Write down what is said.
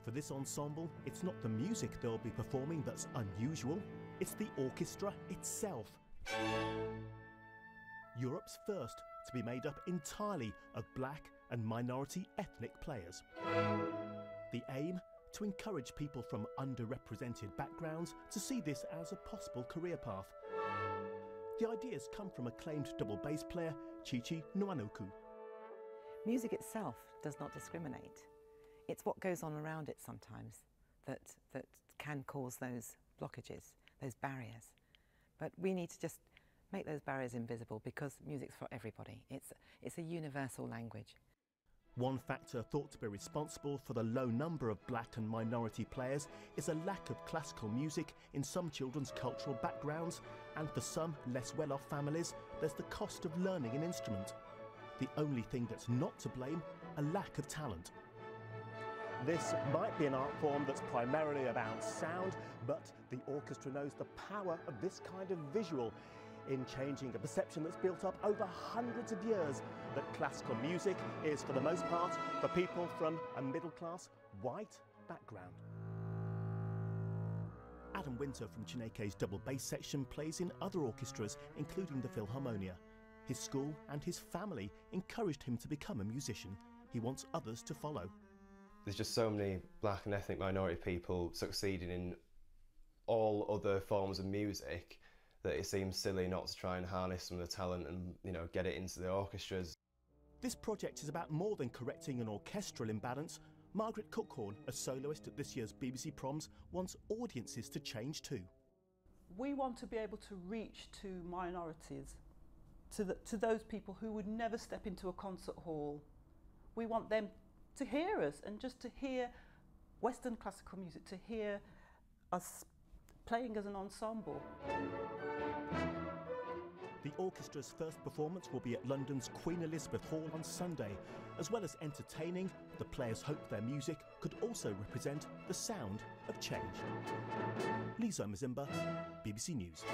For this ensemble, it's not the music they'll be performing that's unusual, it's the orchestra itself. Europe's first to be made up entirely of black and minority ethnic players. The aim? To encourage people from underrepresented backgrounds to see this as a possible career path. The ideas come from acclaimed double bass player Chichi Nwanoku. Music itself does not discriminate. It's what goes on around it sometimes that can cause those blockages, those barriers. But we need to just make those barriers invisible because music's for everybody. It's a universal language. One factor thought to be responsible for the low number of black and minority players is a lack of classical music in some children's cultural backgrounds, and for some less well-off families, there's the cost of learning an instrument. The only thing that's not to blame, a lack of talent. This might be an art form that's primarily about sound, but the orchestra knows the power of this kind of visual in changing a perception that's built up over hundreds of years that classical music is, for the most part, for people from a middle-class white background. Adam Winter from Chineke's double bass section plays in other orchestras, including the Philharmonia. His school and his family encouraged him to become a musician. He wants others to follow. There's just so many black and ethnic minority people succeeding in all other forms of music that it seems silly not to try and harness some of the talent and, you know, get it into the orchestras. This project is about more than correcting an orchestral imbalance. Margaret Cookhorn, a soloist at this year's BBC Proms, wants audiences to change too. We want to be able to reach to minorities, to those people who would never step into a concert hall. We want them to hear us and just to hear Western classical music, to hear us playing as an ensemble. The orchestra's first performance will be at London's Queen Elizabeth Hall on Sunday. As well as entertaining, the players hope their music could also represent the sound of change. Lisa Mazimba, BBC News.